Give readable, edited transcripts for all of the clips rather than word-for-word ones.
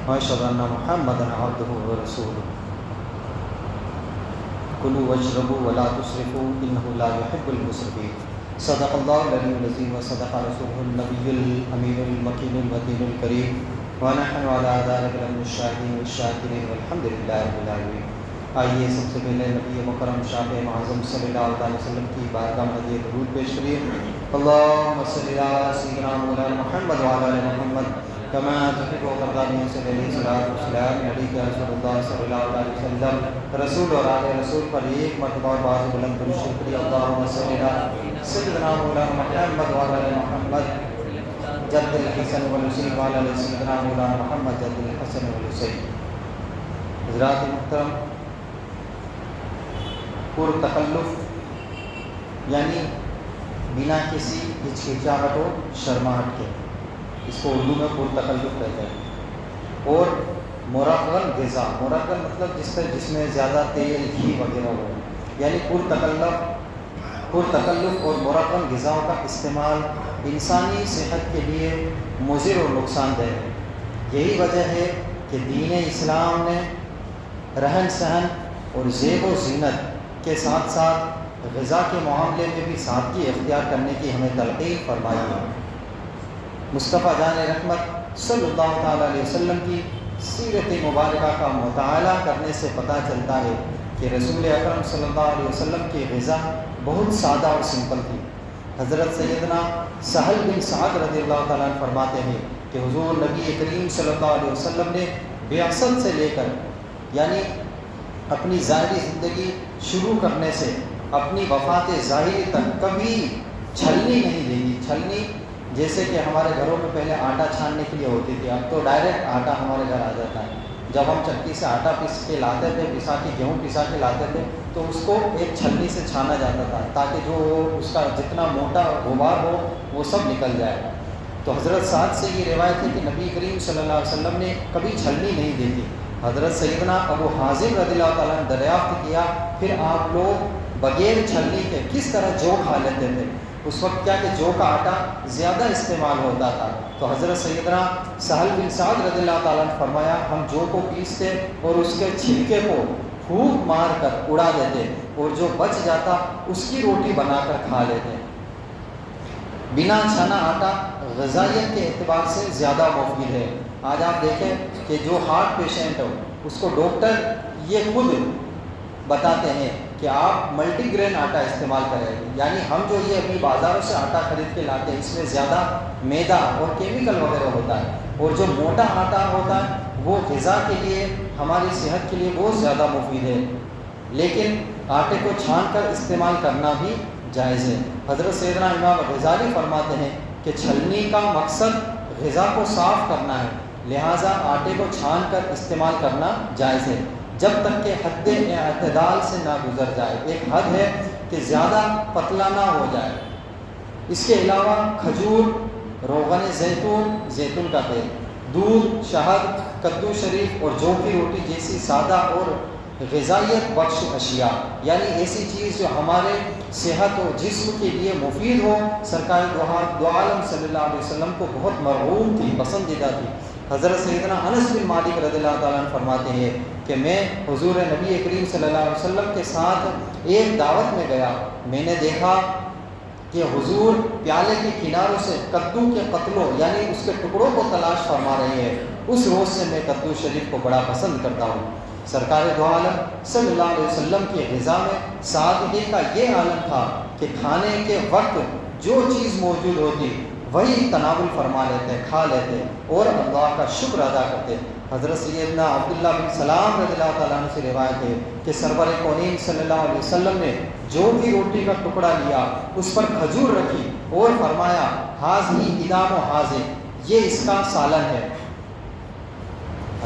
وأشهد أن محمدا عبده ورسوله كلوا واشربوا ولا تسرفوا إنه لا يحب المسرفين صدق الله العلي العظيم وصدق رسوله النبي الأمين المكين المتين الكريم ونحن على ذلك من الشاهدين والشاكرين والحمد لله رب العالمين۔ آئیے سب سے پہلے نبی مکرم شافع معظم صلی اللہ علیہ وسلم کی بارگاہ میں ہدیہ درود پیش کریے۔ اللهم صل على سيدنا مولانا محمد وعلى آل محمد كما تحب وترضى بهم صلی اللہ علیہ وسلم۔ نبی کے رسول اللہ صلی اللہ علیہ وسلم رسول اور آل رسول پر ایک مرتبہ باز بلند درود شریف پڑھیے۔ اللهم صل على سيدنا مولانا محمد وعلى آل محمد جد الحسن والحسین وعلى آل سيدنا مولانا محمد جد الحسن والحسین۔ حضرات محترم، پر تکلف یعنی بنا کسی ہچکچاہٹ و شرماہٹ کے، اس کو اردو میں پر تکلف کہتے ہیں۔ اور مرغن غذا، مرغن مطلب جس میں زیادہ تیل گھی وغیرہ ہو، یعنی پر تکلف اور مرغن غذاؤں کا استعمال انسانی صحت کے لیے مضر اور نقصان دہ ہے۔ یہی وجہ ہے کہ دین اسلام نے رہن سہن اور زیب و زینت کے ساتھ ساتھ غذا کے معاملے میں بھی سادگی اختیار کرنے کی ہمیں تلقین فرمائی ہے۔ مصطفیٰ جان رحمت صلی اللہ تعالیٰ علیہ وسلم کی سیرت مبارکہ کا مطالعہ کرنے سے پتہ چلتا ہے کہ رسول اکرم صلی اللہ علیہ وسلم کی غذا بہت سادہ اور سمپل تھی۔ حضرت سیدنا سہل بن سعد رضی اللہ تعالیٰ عنہ فرماتے ہیں کہ حضور نبی کریم صلی اللہ علیہ وسلم نے بعثت سے لے کر، یعنی اپنی ظاہری زندگی شروع کرنے سے اپنی وفات ظاہری تک کبھی چھلنی نہیں دی۔ چھلنی جیسے کہ ہمارے گھروں میں پہلے آٹا چھاننے کے لیے ہوتی تھی، اب تو ڈائریکٹ آٹا ہمارے گھر آ جاتا ہے۔ جب ہم چکی سے آٹا پیس کے لاتے تھے، گیہوں پسا کے لاتے تھے، تو اس کو ایک چھلنی سے چھانا جاتا تھا تاکہ جو اس کا جتنا موٹا غبار ہو وہ سب نکل جائے۔ تو حضرت سعد سے یہ روایت ہے کہ نبی کریم صلی اللہ علیہ وسلم نے کبھی چھلنی نہیں دی تھی۔ حضرت سیدنا ابو حازم رضی اللہ تعالیٰ نے دریافت کیا، پھر آپ لوگ بغیر چھلنی کے کس طرح جو کھا لیتے تھے؟ اس وقت کیا کہ جو کا آٹا زیادہ استعمال ہوتا تھا۔ تو حضرت سیدنا سہل بن سعد رضی اللہ تعالیٰ نے فرمایا، ہم جو کو پیستے اور اس کے چھلکے کو پھونک مار کر اڑا دیتے اور جو بچ جاتا اس کی روٹی بنا کر کھا لیتے۔ بنا چھنا آٹا غذائیت کے اعتبار سے زیادہ مفید ہے۔ آج آپ دیکھیں کہ جو ہارٹ پیشنٹ ہو اس کو ڈاکٹر یہ خود بتاتے ہیں کہ آپ ملٹی گرین آٹا استعمال کریں، یعنی ہم جو یہ ابھی بازاروں سے آٹا خرید کے لاتے ہیں اس میں زیادہ میدا اور کیمیکل وغیرہ ہوتا ہے، اور جو موٹا آٹا ہوتا ہے وہ غذا کے لیے، ہماری صحت کے لیے بہت زیادہ مفید ہے، لیکن آٹے کو چھان کر استعمال کرنا بھی جائز ہے۔ حضرت سیدنا امام غزالی فرماتے ہیں کہ چھلنی کا مقصد غذا کو صاف کرنا ہے، لہٰذا آٹے کو چھان کر استعمال کرنا جائز ہے جب تک کہ حد اعتدال سے نہ گزر جائے۔ ایک حد ہے کہ زیادہ پتلا نہ ہو جائے۔ اس کے علاوہ کھجور، روغن زیتون، زیتون کا تیل، دودھ، شہد، کدو شریف اور جو کی روٹی جیسی سادہ اور غذائیت بخش اشیاء، یعنی ایسی چیز جو ہمارے صحت و جسم کے لیے مفید ہو، سرکار دو عالم صلی اللہ علیہ وسلم کو بہت مرغوب تھی، پسندیدہ تھی۔ حضرت سیدنا انس بن مالک رضی اللہ تعالیٰ عنہ فرماتے ہیں کہ میں حضور نبی کریم صلی اللہ علیہ وسلم کے ساتھ ایک دعوت میں گیا، میں نے دیکھا کہ حضور پیالے کے کناروں سے کدو کے قطلوں یعنی اس کے ٹکڑوں کو تلاش فرما رہے ہیں۔ اس روز سے میں کدو شریف کو بڑا پسند کرتا ہوں۔ سرکار دو عالم صلی اللہ علیہ وسلم کی غذا میں سادگی کا یہ عالم تھا کہ کھانے کے وقت جو چیز موجود ہوتی وہی تناول فرما لیتے، کھا لیتے اور اللہ کا شکر ادا کرتے۔ حضرت سیدنا عبداللہ بن سلام رضی اللہ تعالیٰ عنہ سے روایت ہے کہ سرور کونین صلی اللہ علیہ وسلم نے جو بھی روٹی کا ٹکڑا لیا اس پر کھجور رکھی اور فرمایا حاضی ادام و حاضر، یہ اس کا سالن ہے۔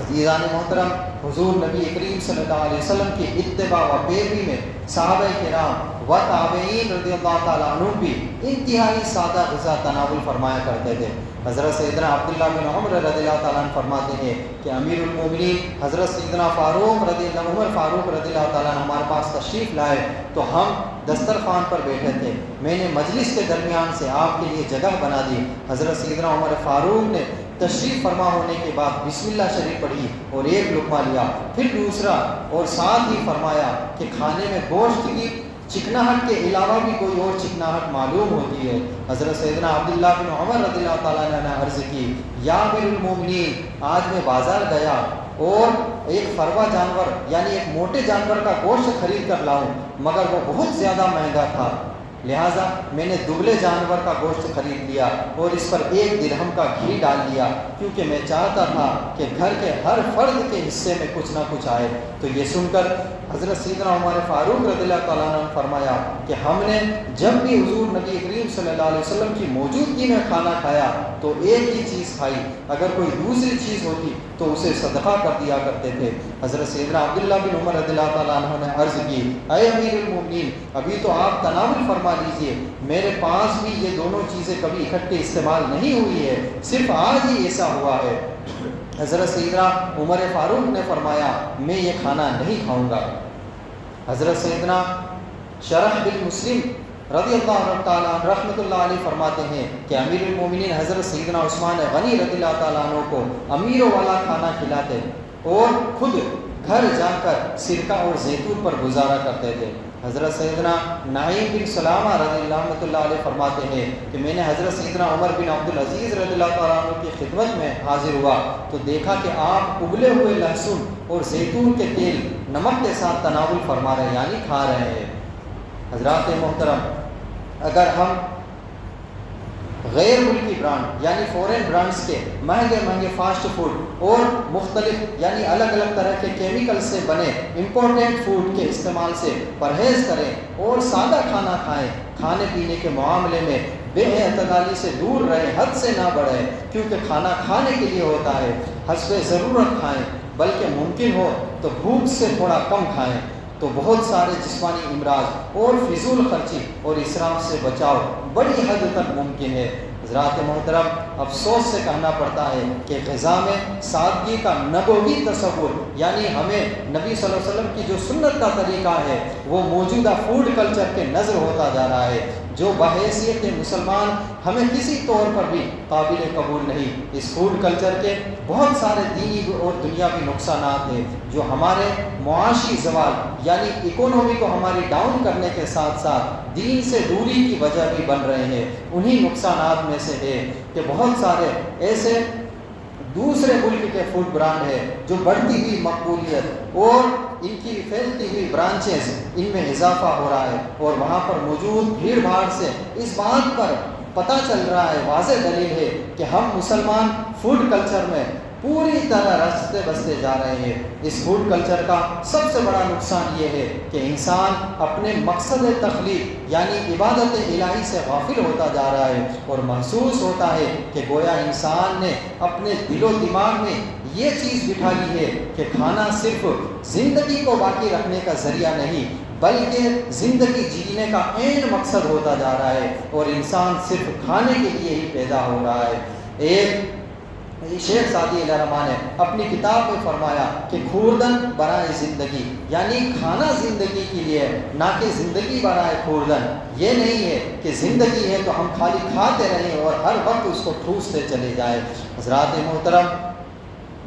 عزیزان محترم، حضور نبی کریم صلی اللہ علیہ وسلم کی اتباع و پیروی میں صحابہ کرام و تابعین رضی اللہ تعالیٰ عنہ بھی انتہائی سادہ غذا تناول فرمایا کرتے تھے۔ حضرت سیدنا عبداللہ بن عمر رضی اللہ تعالیٰ عنہ فرماتے ہیں کہ امیر المومنین حضرت سیدنا عمر فاروق رضی اللہ تعالیٰ عنہ ہمارے پاس تشریف لائے تو ہم دسترخوان پر بیٹھے تھے، میں نے مجلس کے درمیان سے آپ کے لیے جگہ بنا دی۔ حضرت سیدنا عمر فاروق نے تشریف فرما ہونے کے بعد بسم اللہ شریف پڑھی اور ایک لقمہ لیا، پھر دوسرا، اور ساتھ ہی فرمایا کہ کھانے میں گوشت کی چکناہٹ کے علاوہ بھی کوئی اور چکناہٹ معلوم ہوتی ہے۔ حضرت سیدنا عبداللہ بن عمر رضی اللہ تعالیٰ عنہ نے عرض کی، یا امیر المومنین، آج میں بازار گیا اور ایک فروا جانور یعنی ایک موٹے جانور کا گوشت خرید کر لاؤں، مگر وہ بہت زیادہ مہنگا تھا، لہٰذا میں نے دبلے جانور کا گوشت خرید لیا اور اس پر 1 درہم کا گھی ڈال دیا، کیونکہ میں چاہتا تھا کہ گھر کے ہر فرد کے حصے میں کچھ نہ کچھ آئے۔ تو یہ سن کر حضرت سیدنا عمر فاروق رضی اللہ تعالیٰ عنہ نے فرمایا کہ ہم نے جب بھی حضور نبی کریم صلی اللہ علیہ وسلم کی موجودگی میں کھانا کھایا تو ایک ہی چیز کھائی، اگر کوئی دوسری چیز ہوتی تو اسے صدقہ کر دیا کرتے تھے۔ حضرت سیدنا عبداللہ بن عمر رضی اللہ تعالیٰ عنہ نے عرض کی، اے امیر المومنین، ابھی تو آپ تناول فرما لیجئے، میرے پاس بھی یہ دونوں چیزیں کبھی اکٹھے استعمال نہیں ہوئی ہے، صرف آج ہی ایسا ہوا ہے۔ حضرت سیدنا عمر فاروق نے فرمایا، میں یہ کھانا نہیں کھاؤں گا۔ حضرت سیدنا شرح بن مسلم رضی اللہ تعالیٰ عنہ رحمۃ اللہ علیہ فرماتے ہیں کہ امیر المومنین حضرت سیدنا عثمان غنی رضی اللہ تعالیٰ عنہ کو امیروں والا کھانا کھلاتے اور خود گھر جا کر سرکہ اور زیتون پر گزارا کرتے تھے۔ حضرت سیدنا نعیم بن سلامہ رحمۃ اللہ علیہ فرماتے ہیں کہ میں نے حضرت سیدنا عمر بن عبدالعزیز رضی اللہ تعالیٰ عنہ کی خدمت میں حاضر ہوا تو دیکھا کہ آپ ابلے ہوئے لہسن اور زیتون کے تیل نمک کے ساتھ تناول فرما رہے ہیں، یعنی کھا رہے ہیں۔ حضرات محترم، اگر ہم غیر ملکی برانڈ یعنی فورن برانڈز کے مہنگے فاسٹ فوڈ اور مختلف یعنی الگ الگ طرح کے کیمیکل سے بنے امپورٹنٹ فوڈ کے استعمال سے پرہیز کریں اور سادہ کھانا کھائیں، کھانے پینے کے معاملے میں بے اعتدالی سے دور رہیں، حد سے نہ بڑھیں، کیونکہ کھانا کھانے کے لیے ہوتا ہے، حسب ضرورت کھائیں، بلکہ ممکن ہو تو بھوک سے تھوڑا کم کھائیں، تو بہت سارے جسمانی امراض اور فضول خرچی اور اسراف سے بچاؤ بڑی حد تک ممکن ہے۔ حضرات محترم، افسوس سے کہنا پڑتا ہے کہ غذا میں سادگی کا نبوی تصور یعنی ہمیں نبی صلی اللہ علیہ وسلم کی جو سنت کا طریقہ ہے وہ موجودہ فوڈ کلچر کے نظر ہوتا جا رہا ہے، جو بحیثیت مسلمان ہمیں کسی طور پر بھی قابل قبول نہیں۔ اس فوڈ کلچر کے بہت سارے دینی اور دنیاوی نقصانات ہیں جو ہمارے معاشی زوال یعنی اکونومی کو ہماری ڈاؤن کرنے کے ساتھ ساتھ دین سے دوری کی وجہ بھی بن رہے ہیں۔ انہی نقصانات میں سے ہے کہ بہت سارے ایسے دوسرے ملک کے فوڈ برانڈ ہے جو بڑھتی ہوئی مقبولیت اور ان کی پھیلتی ہوئی برانچز ان میں اضافہ ہو رہا ہے، اور وہاں پر موجود بھیڑ بھاڑ سے اس بات پر پتہ چل رہا ہے، واضح دلیل ہے کہ ہم مسلمان فوڈ کلچر میں پوری طرح رستے بستے جا رہے ہیں۔ اس فوڈ کلچر کا سب سے بڑا نقصان یہ ہے کہ انسان اپنے مقصد تخلیق یعنی عبادت الہی سے غافل ہوتا جا رہا ہے، اور محسوس ہوتا ہے کہ گویا انسان نے اپنے دل و دماغ میں یہ چیز بٹھا لی ہے کہ کھانا صرف زندگی کو باقی رکھنے کا ذریعہ نہیں بلکہ زندگی جینے کا عین مقصد ہوتا جا رہا ہے، اور انسان صرف کھانے کے لیے ہی پیدا ہو رہا ہے۔ ایک شیخ سعدی علیہ الرحمٰن نے اپنی کتاب میں فرمایا کہ خوردن برائے زندگی، یعنی کھانا زندگی کے لیے، نہ کہ زندگی برائے خوردن۔ یہ نہیں ہے کہ زندگی ہے تو ہم خالی کھاتے رہیں اور ہر وقت اس کو ٹھوستے چلے جائیں۔ حضرات محترم،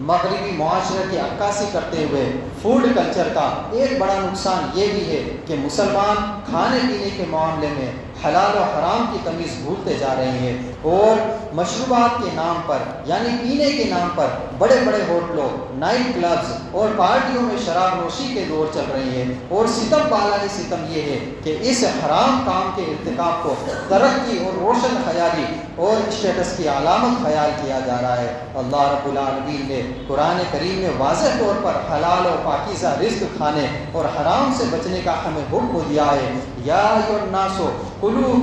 مغربی معاشرے کی عکاسی کرتے ہوئے فوڈ کلچر کا ایک بڑا نقصان یہ بھی ہے کہ مسلمان کھانے پینے کے معاملے میں حلال و حرام کی تمیز بھولتے جا رہے ہیں، اور مشروبات کے نام پر یعنی پینے کے نام پر بڑے بڑے ہوٹلوں، نائٹ کلبز اور پارٹیوں میں شراب نوشی کے دور چل رہے ہیں، اور ستم بالائے ستم یہ ہے کہ اس حرام کام کے ارتکاب کو ترقی اور روشن خیالی اور اسٹیٹس کی علامت خیال کیا جا رہا ہے۔ اللہ رب العالمین نے قرآن کریم میں واضح طور پر حلال و پاکیزہ رزق کھانے اور حرام سے بچنے کا ہمیں حکم دیا ہے۔ یا ایھا الناس کلوا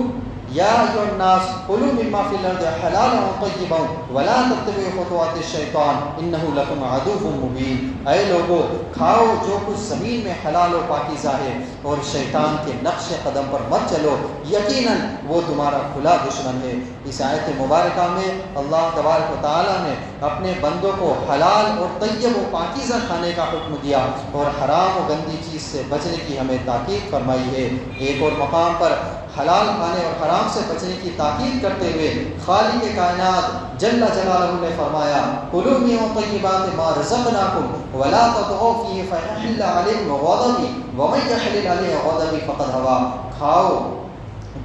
مما فی الارض حلالا طیبا ولا تتبعوا خطوات الشیطان انہ لکم عدو مبین۔ اے لوگو، کھاؤ جو کچھ زمین میں حلال و پاکیزہ ہے، اور شیطان کے نقش قدم پر مت چلو، یقیناً وہ تمہارا کھلا دشمن ہے۔ اس آیت مبارکہ میں اللہ تبارک و تعالیٰ نے اپنے بندوں کو حلال اور طیب و پاکیزہ کھانے کا حکم دیا اور حرام و گندی چیز سے بچنے کی ہمیں تاکید فرمائی ہے۔ ایک اور مقام پر حلال کھانے اور حرام سے بچنے کی تاکید کرتے ہوئے خالق کائنات جل جلالہ نے فرمایا کلوا من طیبات ما رزقناکم ولا تطغوا فیہ فیحل علیکم غضبی ومن یحلل علیہ غضبی فقد ہوا، کھاؤ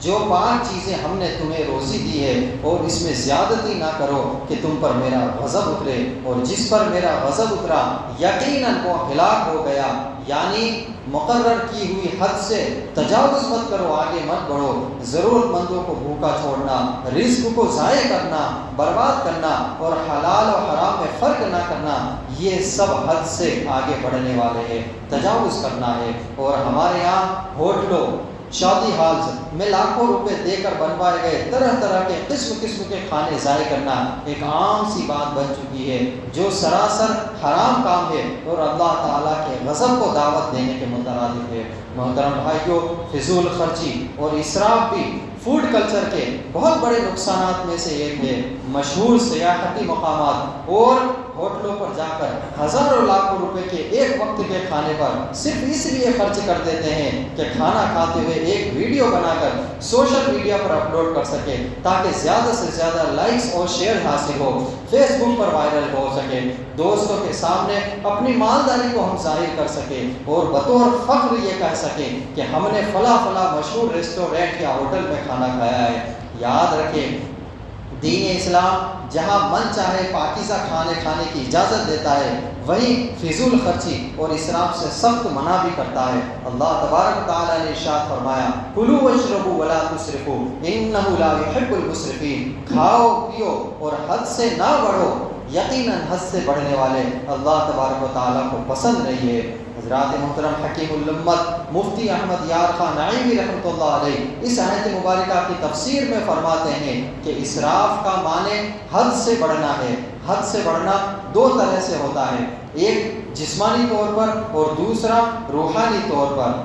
جو پاک چیزیں ہم نے تمہیں روزی دی ہے اور اس میں زیادتی نہ کرو کہ تم پر میرا غضب اترے، اور جس پر میرا غضب اترا یقیناً وہ ہلاک ہو گیا۔ یعنی مقرر کی ہوئی حد سے تجاوز مت کرو، آگے مت بڑھو، ضرورت مندوں کو بھوکا چھوڑنا، رزق کو ضائع کرنا، برباد کرنا اور حلال و حرام میں فرق نہ کرنا، یہ سب حد سے آگے بڑھنے والے ہیں، تجاوز کرنا ہے۔ اور ہمارے یہاں ہوٹلوں شادی ہالز میں لاکھوں روپے دے کر بنوائے گئے طرح طرح کے قسم کے کھانے ضائع کرنا ایک عام سی بات بن چکی ہے، جو سراسر حرام کام ہے اور اللہ تعالیٰ کے غضب کو دعوت دینے کے مترادف ہے۔ محترم بھائیوں، فضول خرچی اور اسراف بھی فوڈ کلچر کے بہت بڑے نقصانات میں سے ایک ہے۔ مشہور سیاحتی مقامات اور ہوٹلوں پر جا کر ہزاروں لاکھوں روپے کے ایک وقت کے کھانے پر صرف اس لیے خرچ کر دیتے ہیں کہ کھانا کھاتے ہوئے ایک ویڈیو بنا کر سوشل میڈیا پر اپلوڈ کر سکے تاکہ زیادہ سے زیادہ لائکس اور شیئر حاصل ہو، فیس بک پر وائرل ہو سکے، دوستوں کے سامنے اپنی مالداری کو ہم ظاہر کر سکیں اور بطور فخر یہ کہہ سکیں کہ ہم نے فلاں مشہور ریسٹورینٹ یا ہوٹل میں کھانا کھایا ہے۔ یاد رکھیں، دین اسلام جہاں من چاہے پاکیزہ کھانے کی اجازت دیتا ہے، وہیں فضول خرچی اور اسراف سے سخت منع بھی کرتا ہے۔ اللہ تبارک و تعالیٰ نے ارشاد فرمایا کلوا واشربوا ولا تسرفوا انہ لا یحب المسرفین، کھاؤ پیو اور حد سے نہ بڑھو، یقیناً حد سے بڑھنے والے اللہ تبارک و تعالیٰ کو پسند نہیں ہے۔ حضرات محترم حکیم الامت مفتی احمد یار خان نعیمی رحمۃ اللہ علیہ اس آیت مبارکہ کی تفسیر میں فرماتے ہیں کہ اسراف کا معنی حد سے بڑھنا ہے۔ حد سے بڑھنا دو طرح سے ہوتا ہے، ایک جسمانی طور پر اور دوسرا روحانی طور پر،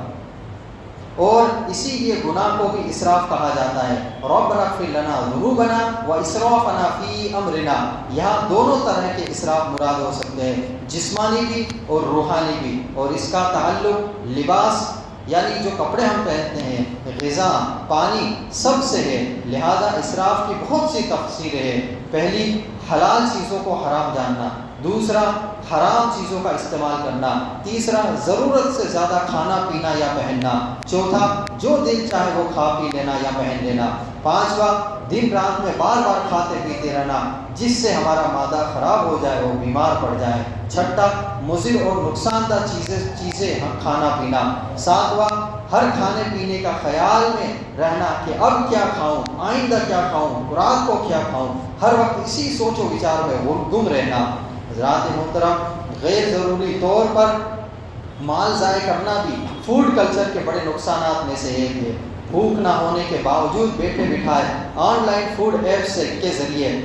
اور اسی لیے گناہ کو بھی اسراف کہا جاتا ہے۔ ربنا اغفر لنا ذنوبنا واسرافنا فی امرنا، یہاں دونوں طرح کے اسراف مراد ہو سکتے ہیں، جسمانی بھی اور روحانی بھی، اور اس کا تعلق لباس یعنی جو کپڑے ہم پہنتے ہیں، غذا، پانی سب سے ہے۔ لہذا اسراف کی بہت سی تفسیریں ہیں۔ پہلی، حلال چیزوں کو حرام جاننا، دوسرا حرام چیزوں کا استعمال کرنا، تیسرا ضرورت سے زیادہ کھانا پینا یا پہننا، چوتھا جو دل چاہے وہ کھا پی لینا یا پہن لینا، پانچواں دن رات میں بار بار کھاتے پیتے رہنا جس سے ہمارا معدہ خراب ہو جائے اور بیمار پڑ جائے، چھٹا مضر اور نقصان دہ چیزیں کھانا پینا، ساتواں ہر کھانے پینے کا خیال میں رہنا کہ اب کیا کھاؤں، آئندہ کیا کھاؤں، رات کو کیا کھاؤں، ہر وقت اسی سوچ و وچار میں گم رہنا۔ حضرات محترم، غیر ضروری طور پر مال ضائع کرنا بھی فوڈ کلچر کے بڑے نقصانات میں سے ایک ہے۔ بھوک نہ ہونے کے باوجود بیٹھے بٹھائے آن لائن فوڈ ایپس کے ذریعے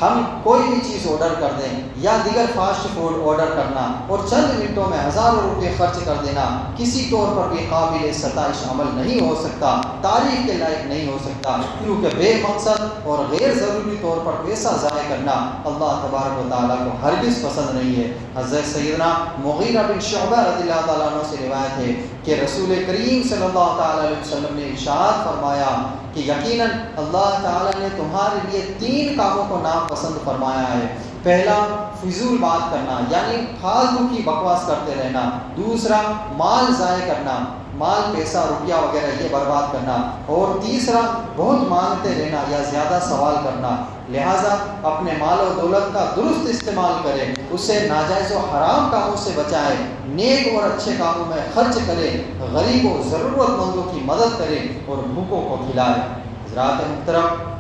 ہم کوئی بھی چیز آرڈر کر دیں یا دیگر فاسٹ فوڈ آرڈر کرنا اور چند منٹوں میں ہزاروں روپے خرچ کر دینا کسی طور پر بھی قابل ستائش عمل نہیں ہو سکتا، تعریف کے لائق نہیں ہو سکتا، کیونکہ بے مقصد اور غیر ضروری طور پر پیسہ ضائع کرنا اللہ تبارک و تعالیٰ کو ہرگز پسند نہیں ہے۔ حضرت سیدنا مغیرہ بن شعبہ رضی اللہ تعالیٰ عنہ سے روایت ہے کہ رسول کریم صلی اللہ تعالیٰ علیہ وسلم نے ارشاد فرمایا کہ یقیناً اللہ تعالیٰ نے تمہارے لیے 3 کاموں کو ناپسند فرمایا ہے۔ پہلا، فضول بات کرنا یعنی فالتو کی بکواس کرتے رہنا، دوسرا مال ضائع کرنا، مال پیسہ روپیہ وغیرہ یہ برباد کرنا، اور تیسرا بہت مانگتے رہنا یا زیادہ سوال کرنا۔ لہٰذا اپنے مال و دولت کا درست استعمال کرے، اسے ناجائز و حرام کاموں سے بچائے، نیک اور اچھے کاموں میں خرچ کرے، غریبوں ضرورت مندوں کی مدد کرے اور بھوکوں کو کھلائے۔ حضرات محترم،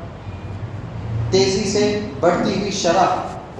تیزی سے بڑھتی ہوئی شرح،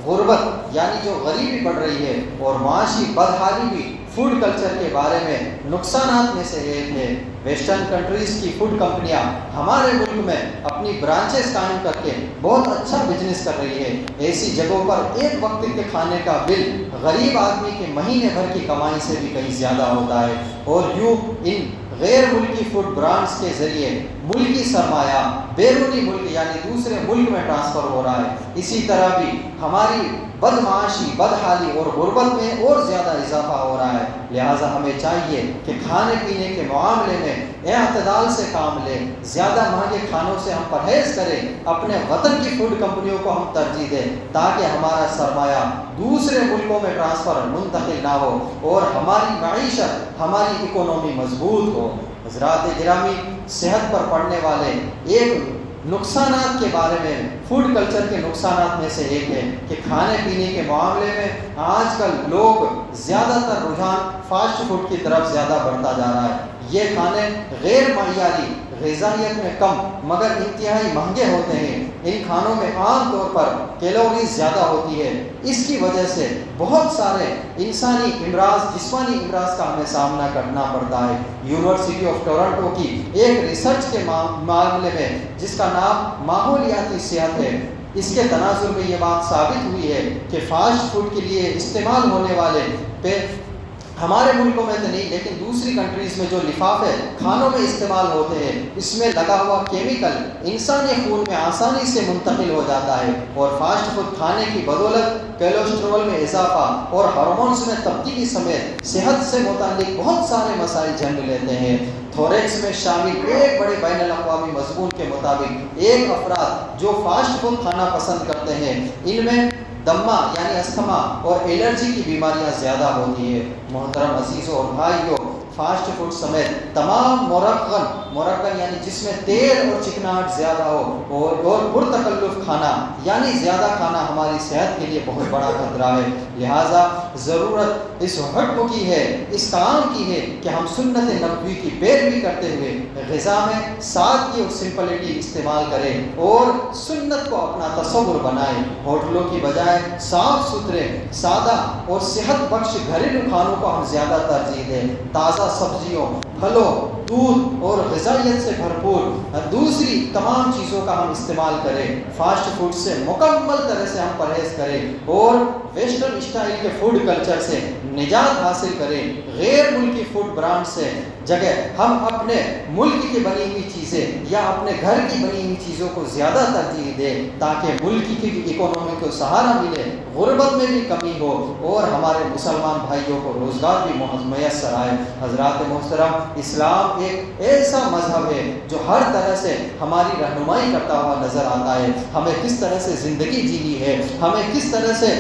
غربت یعنی جو غریبی بڑھ رہی ہے اور معاشی بدحالی بھی فوڈ کلچر کے بارے میں نقصانات میں سے ایک ہے۔ ویسٹرن کنٹریز کی فوڈ کمپنیاں ہمارے ملک میں اپنی برانچز قائم کر کے بہت اچھا بزنس کر رہی ہے۔ ایسی جگہوں پر ایک وقت کے کھانے کا بل غریب آدمی کے مہینے بھر کی کمائی سے بھی کہیں زیادہ ہوتا ہے، اور یوں ان غیر ملکی فوڈ برانڈز کے ذریعے ملکی سرمایہ بیرونی ملک یعنی دوسرے ملک میں ٹرانسفر ہو رہا ہے، اسی طرح بھی ہماری بدمعاشی، بدحالی اور غربت میں اور زیادہ اضافہ ہو رہا ہے۔ لہٰذا ہمیں چاہیے کہ کھانے پینے کے معاملے میں اعتدال سے کام لیں، زیادہ مہنگے کھانوں سے ہم پرہیز کریں، اپنے وطن کی فوڈ کمپنیوں کو ہم ترجیح دیں تاکہ ہمارا سرمایہ دوسرے ملکوں میں ٹرانسفر منتقل نہ ہو اور ہماری معیشت، ہماری اکانومی مضبوط ہو۔ حضرات گرامی، صحت پر پڑنے والے ایک نقصانات کے بارے میں، فوڈ کلچر کے نقصانات میں سے ایک ہے کہ کھانے پینے کے معاملے میں آج کل لوگ زیادہ تر رجحان فاسٹ فوڈ کی طرف زیادہ بڑھتا جا رہا ہے۔ یہ کھانے غیر معیاری، غذائیت میں کم مگر انتہائی مہنگے ہوتے ہیں۔ ان کھانوں میں عام طور پر کیلوریز زیادہ ہوتی ہے، اس کی وجہ سے بہت سارے انسانی امراض، جسمانی امراض کا ہمیں سامنا کرنا پڑتا ہے۔ یونیورسٹی آف ٹورنٹو کی ایک ریسرچ کے معاملے میں جس کا نام ماحولیاتی صحت ہے، اس کے تناظر میں یہ بات ثابت ہوئی ہے کہ فاسٹ فوڈ کے لیے استعمال ہونے والے ہمارے ملکوں میں تو نہیں لیکن دوسری کنٹریز میں جو لفافے کھانوں میں استعمال ہوتے ہیں، اس میں لگا ہوا کیمیکل انسانی خون میں آسانی سے منتقل ہو جاتا ہے، اور فاسٹ فوڈ کھانے کی بدولت کولیسٹرول میں اضافہ اور ہارمونز میں تبدیلی سمیت صحت سے متعلق بہت سارے مسائل جنم لیتے ہیں۔ تھوریکس میں شامل ایک بڑے بین الاقوامی مضمون کے مطابق ایک افراد جو فاسٹ فوڈ کھانا پسند کرتے ہیں، ان میں دمہ یعنی استھما اور الرجی کی بیماریاں زیادہ ہوتی ہے۔ محترم عزیزوں اور بھائیوں، فاسٹ فوڈ سمیت تمام مرغن یعنی جس میں تیل اور چکناہٹ زیادہ ہو اور پرتکلف کھانا یعنی زیادہ کھانا ہماری صحت کے لیے بہت بڑا خطرہ ہے۔ لہٰذا ضرورت اس حکم کی ہے، اس کام کی ہے کہ ہم سنت نبوی کی پیروی کرتے ہوئے غذا میں سادگی اور سمپلٹی استعمال کریں اور سنت کو اپنا تصور بنائیں۔ ہوٹلوں کی بجائے صاف ستھرے، سادہ اور صحت بخش گھریلو کھانوں کو ہم زیادہ ترجیح دیں۔ تازہ سبزیوں، پھلوں، دودھ اور غذائیت سے بھرپور دوسری تمام چیزوں کا ہم استعمال کریں۔ فاسٹ فوڈ سے مکمل طرح سے ہم پرہیز کریں اور ویسٹرن اسٹائل کے فوڈ کلچر سے نجات حاصل کریں۔ غیر ملکی فوڈ برانڈ سے جگہ ہم اپنے ملک کی بنی ہوئی چیزیں یا اپنے گھر کی بنی ہوئی چیزوں کو زیادہ ترجیح دیں تاکہ ملک کی اکانومی کو سہارا ملے، غربت میں بھی کمی ہو اور ہمارے مسلمان بھائیوں کو روزگار بھی میسر آئے۔ حضرات محترم، اسلام ایک ایسا مذہب ہے جو ہر طرح سے ہماری رہنمائی کرتا ہوا نظر آتا ہے۔ ہمیں کس طرح سے زندگی جینی ہے، ہمیں کس طرح سے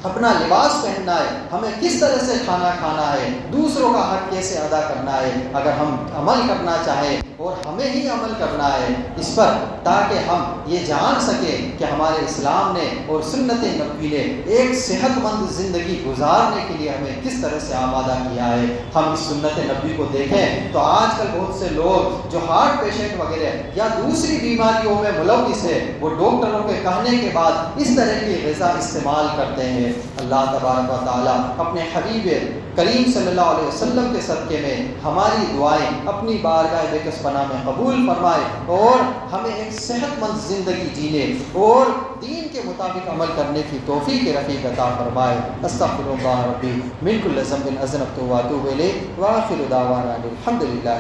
اپنا لباس پہننا ہے، ہمیں کس طرح سے کھانا کھانا ہے، دوسروں کا حق کیسے ادا کرنا ہے۔ اگر ہم عمل کرنا چاہیں اور ہمیں ہی عمل کرنا ہے اس پر تاکہ ہم یہ جان سکیں کہ ہمارے اسلام نے اور سنت نبوی نے ایک صحت مند زندگی گزارنے کے لیے ہمیں کس طرح سے آمادہ کیا ہے۔ ہم اس سنت نبوی کو دیکھیں تو آج کل بہت سے لوگ جو ہارٹ پیشنٹ وغیرہ یا دوسری بیماریوں میں ملوث ہے، وہ ڈاکٹروں کے کہنے کے بعد اس طرح کی غذا استعمال کرتے ہیں۔ اللہ تبارک و تعالیٰ اپنے حبیب کریم صلی اللہ علیہ وسلم کے صدقے میں ہماری دعائیں اپنی بارگاہ بےکس پناہ میں قبول فرمائے اور ہمیں ایک صحت مند زندگی جینے اور دین کے مطابق عمل کرنے کی توفیق رفیق عطا فرمائے۔ استغفر اللہ ربی من کل ذنب اذنبت واتوب الیہ وآخر دعوانا الحمد للہ۔